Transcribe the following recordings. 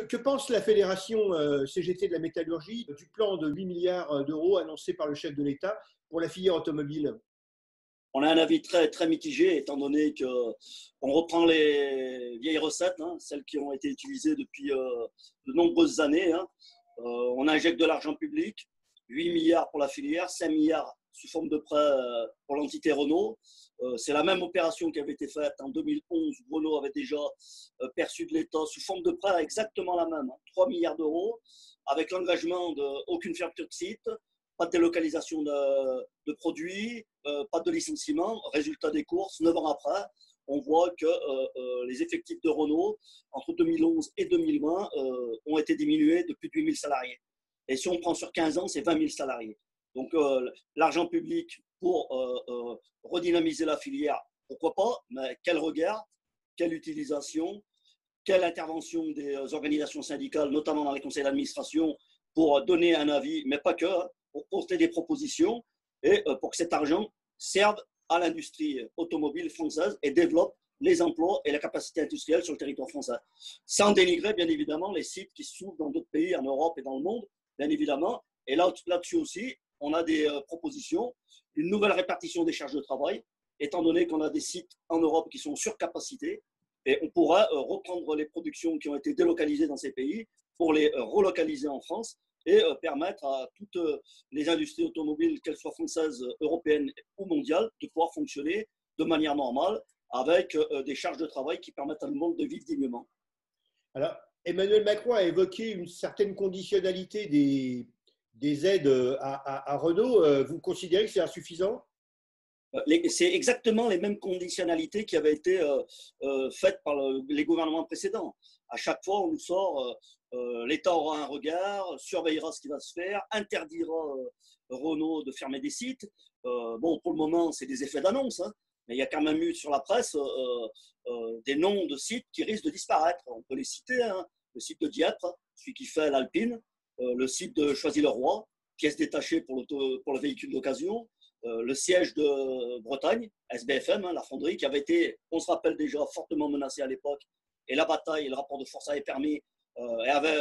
Que pense la fédération CGT de la métallurgie du plan de 8 milliards d'euros annoncé par le chef de l'État pour la filière automobile? On a un avis très mitigé, étant donné qu'on reprend les vieilles recettes, hein, celles qui ont été utilisées depuis de nombreuses années. Hein. On injecte de l'argent public, 8 milliards pour la filière, 5 milliards sous forme de prêt pour l'entité Renault. C'est la même opération qui avait été faite en 2011. Renault avait déjà perçu de l'État sous forme de prêt exactement la même, hein, 3 milliards d'euros, avec l'engagement d'aucune fermeture de site, pas de délocalisation de produits, pas de licenciement. Résultat des courses, 9 ans après, on voit que les effectifs de Renault, entre 2011 et 2020, ont été diminués de plus de 8 000 salariés. Et si on prend sur 15 ans, c'est 20 000 salariés. Donc l'argent public pour redynamiser la filière, pourquoi pas, mais quel regard, quelle utilisation, quelle intervention des organisations syndicales, notamment dans les conseils d'administration, pour donner un avis, mais pas que, pour porter des propositions et pour que cet argent serve à l'industrie automobile française et développe les emplois et la capacité industrielle sur le territoire français. Sans dénigrer, bien évidemment, les sites qui s'ouvrent dans d'autres pays, en Europe et dans le monde, bien évidemment. Et là-dessus aussi, on a des propositions, une nouvelle répartition des charges de travail, étant donné qu'on a des sites en Europe qui sont surcapacités, et on pourra reprendre les productions qui ont été délocalisées dans ces pays pour les relocaliser en France et permettre à toutes les industries automobiles, qu'elles soient françaises, européennes ou mondiales, de pouvoir fonctionner de manière normale avec des charges de travail qui permettent à le monde de vivre dignement. Alors, Emmanuel Macron a évoqué une certaine conditionnalité des aides à Renault. Vous considérez que c'est insuffisant? C'est exactement les mêmes conditionnalités qui avaient été faites par les gouvernements précédents. À chaque fois, on nous sort l'État aura un regard, surveillera ce qui va se faire, interdira Renault de fermer des sites. Bon, pour le moment, c'est des effets d'annonce, hein, mais il y a quand même eu sur la presse des noms de sites qui risquent de disparaître. On peut les citer, hein, le site de Dieppe, celui qui fait l'Alpine, le site de Choisy-le-Roi, pièces détachées pour le véhicule d'occasion, le siège de Bretagne, SBFM, hein, la fonderie, qui avait été, on se rappelle déjà, fortement menacée à l'époque, et la bataille et le rapport de force avait permis et avait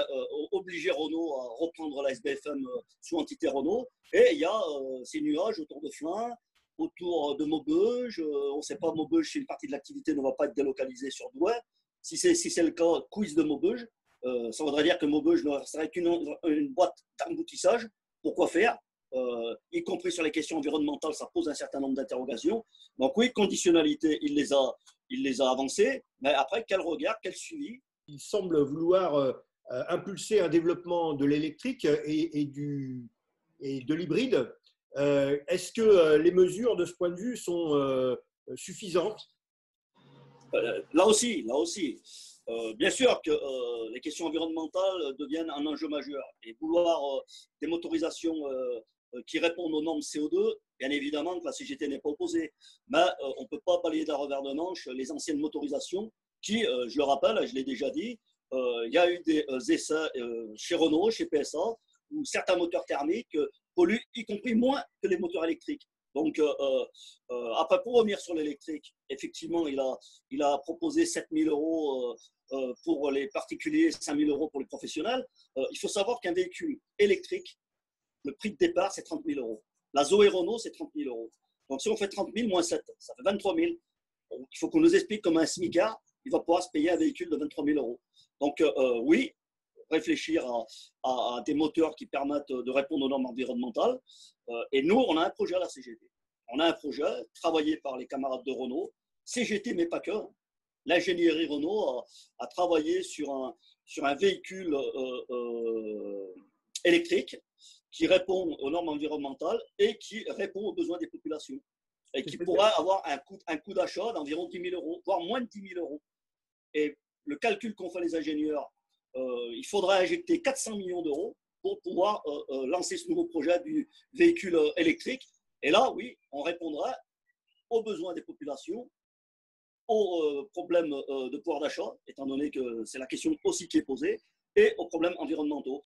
obligé Renault à reprendre la SBFM sous entité Renault. Et il y a ces nuages autour de Flins, autour de Maubeuge. On ne sait pas, Maubeuge, si une partie de l'activité ne va pas être délocalisée sur Douai. Si c'est le cas, quiz de Maubeuge. Ça voudrait dire que Maubeuge ne serait qu'une boîte d'emboutissage. Pourquoi faire y compris sur les questions environnementales, ça pose un certain nombre d'interrogations. Donc oui, conditionnalité, il les a avancées, mais après, quel regard, quel suivi? Il semble vouloir impulser un développement de l'électrique et de l'hybride. Est-ce que les mesures de ce point de vue sont suffisantes? Là aussi, bien sûr que les questions environnementales deviennent un enjeu majeur. Et vouloir des motorisations qui répondent aux normes CO2, bien évidemment que la CGT n'est pas opposée. Mais on ne peut pas balayer d'un revers de manche les anciennes motorisations qui, je le rappelle, je l'ai déjà dit, il y a eu des essais chez Renault, chez PSA, où certains moteurs thermiques polluent, y compris moins que les moteurs électriques. Donc, après, pour revenir sur l'électrique, effectivement, il a proposé 7 000 euros pour les particuliers, 5 000 euros pour les professionnels. Il faut savoir qu'un véhicule électrique, le prix de départ, c'est 30 000 euros. La Zoé Renault, c'est 30 000 euros. Donc, si on fait 30 000 moins 7, ça fait 23 000. Donc, il faut qu'on nous explique comment un smicard, il va pouvoir se payer un véhicule de 23 000 euros. Donc, oui, réfléchir à des moteurs qui permettent de répondre aux normes environnementales. Et nous, on a un projet à la CGT. On a un projet travaillé par les camarades de Renault, CGT, mais pas que. L'ingénierie Renault a travaillé sur un véhicule électrique qui répond aux normes environnementales et qui répond aux besoins des populations. Et qui pourra avoir un coût d'achat d'environ 10 000 euros, voire moins de 10 000 euros. Et le calcul qu'ont fait les ingénieurs, il faudra injecter 400 millions d'euros pour pouvoir lancer ce nouveau projet du véhicule électrique. Et là, oui, on répondra aux besoins des populations, aux problèmes de pouvoir d'achat, étant donné que c'est la question aussi qui est posée, et aux problèmes environnementaux.